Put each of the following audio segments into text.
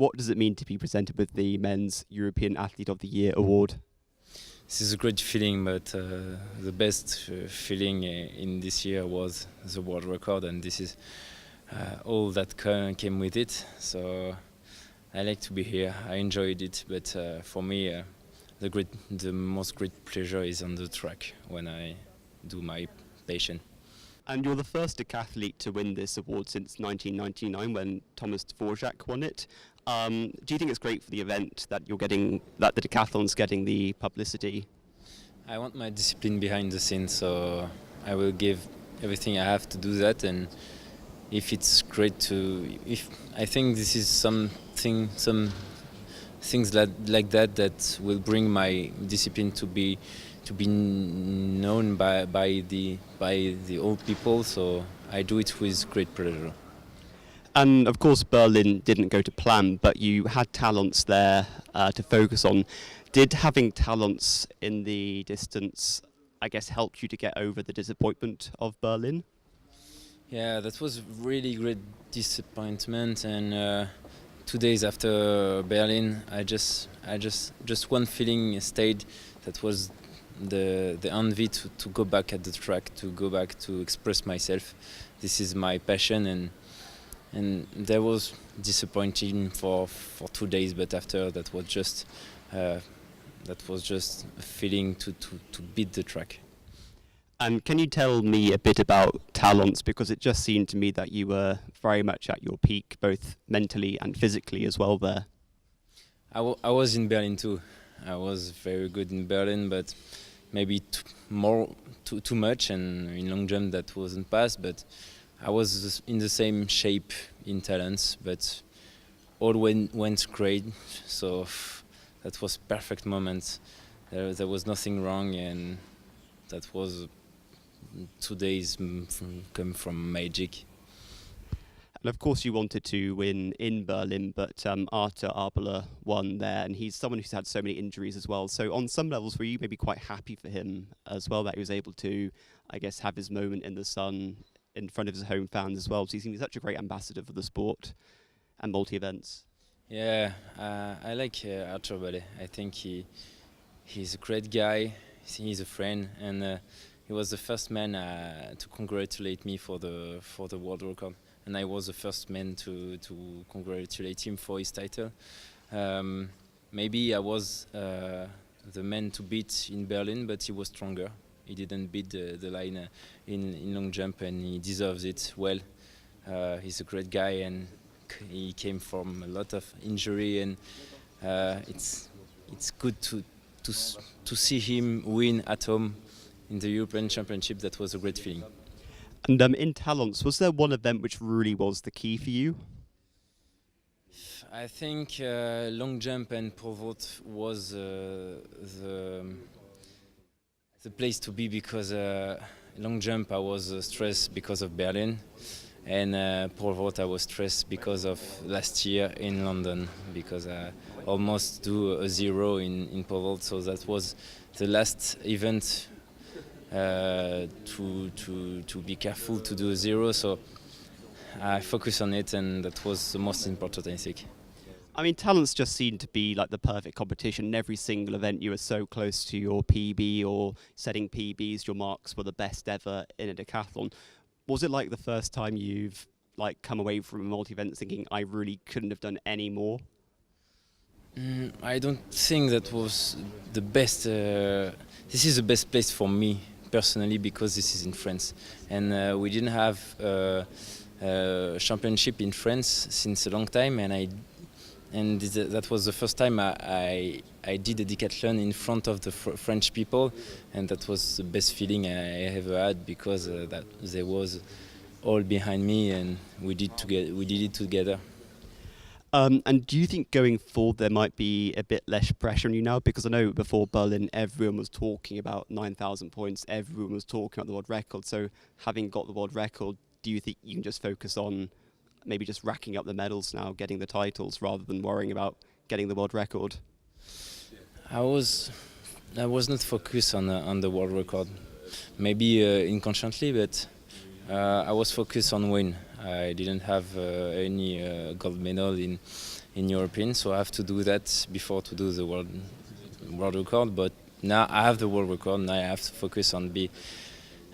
What does it mean to be presented with the Men's European Athlete of the Year award? This is a great feeling, but the best feeling in this year was the world record, and this is all that came with it. So I like to be here. I enjoyed it, but for me, the most great pleasure is on the track when I do my passion. And you're the first decathlete to win this award since 1999 when Thomas Dvorak won it. Do you think it's great for the event that that the decathlon's getting the publicity? I want my discipline behind the scenes, so I will give everything I have to do that. And if it's great I think this is some things like that will bring my discipline to be known by the old people. So I do it with great pleasure. And of course Berlin didn't go to plan, but you had Talence there to focus on. Did having Talence in the distance, I guess, help you to get over the disappointment of Berlin? Yeah, that was really great disappointment, and 2 days after Berlin, I just one feeling stayed. That was the envy to go back at the track, to go back to express myself. This is my passion, and that was disappointing for 2 days. But after that was just a feeling to beat the track. And can you tell me a bit about Talence, because it just seemed to me that you were very much at your peak, both mentally and physically as well there. I was in Berlin too. I was very good in Berlin, but maybe too much, and in long jump that wasn't passed. But I was in the same shape in Talence, but all went great. So that was perfect moment. There was nothing wrong, and that was 2 days come from magic. And of course you wanted to win in Berlin, but Arthur Arbela won there, and he's someone who's had so many injuries as well. So on some levels, were you maybe quite happy for him as well, that he was able to, I guess, have his moment in the sun in front of his home fans as well? So he seems such a great ambassador for the sport and multi-events. Yeah, I like Arthur Arbela. I think he's a great guy. He's a friend, and he was the first man to congratulate me for the world record, and I was the first man to congratulate him for his title. Maybe I was the man to beat in Berlin, but he was stronger. He didn't beat the line in long jump, and he deserves it well. He's a great guy, and he came from a lot of injury, and it's good to see him win at home in the European Championship. That was a great feeling. And in Talence, was there one event which really was the key for you? I think long jump and pole vault was the place to be, because long jump I was stressed because of Berlin, and pole vault I was stressed because of last year in London, because I almost do a zero in pole vault. So that was the last event to be careful to do a zero. So I focus on it, and that was the most important, I think. I mean, Talence just seemed to be like the perfect competition. In every single event, you were so close to your PB or setting PBs. Your marks were the best ever in a decathlon. Was it like the first time you've come away from a multi-event thinking, I really couldn't have done any more? I don't think that was the best. This is the best place for me personally, because this is in France, and we didn't have a championship in France since a long time, and that was the first time I did a decathlon in front of the French people, and that was the best feeling I ever had, because that there was all behind me, and we did it together. And do you think going forward there might be a bit less pressure on you now? Because I know before Berlin everyone was talking about 9,000 points, everyone was talking about the world record. So having got the world record, do you think you can just focus on maybe just racking up the medals now, getting the titles, rather than worrying about getting the world record? I was not focused on the world record, maybe inconsciently, but I was focused on win. I didn't have any gold medal in European, so I have to do that before to do the world record. But now I have the world record, and I have to focus on be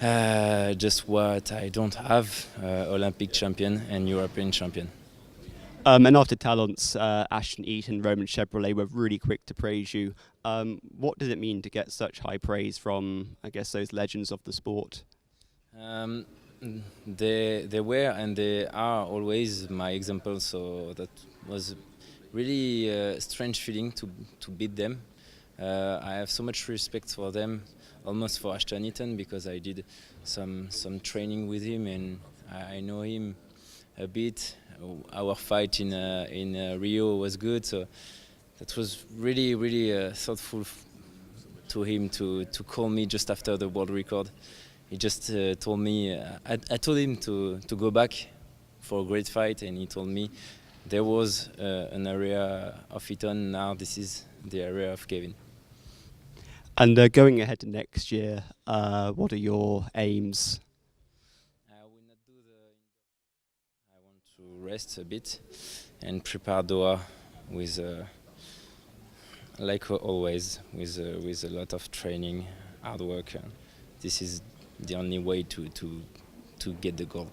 just what I don't have: Olympic champion and European champion. And after Talence, Ashton Eaton, Roman Chevrolet were really quick to praise you. What does it mean to get such high praise from, I guess, those legends of the sport? They were and they are always my example, so that was really a strange feeling to beat them. I have so much respect for them, almost for Ashton Eaton, because I did some training with him and I know him a bit. Our fight in Rio was good, so that was really thoughtful to him to call me just after the world record. He just told me, I told him to go back for a great fight, and he told me there was an area of Eaton, now this is the area of Kevin. And going ahead to next year, what are your aims? I will not do I want to rest a bit and prepare Doha with, like always, with a lot of training, hard work. This is the only way to get the goal.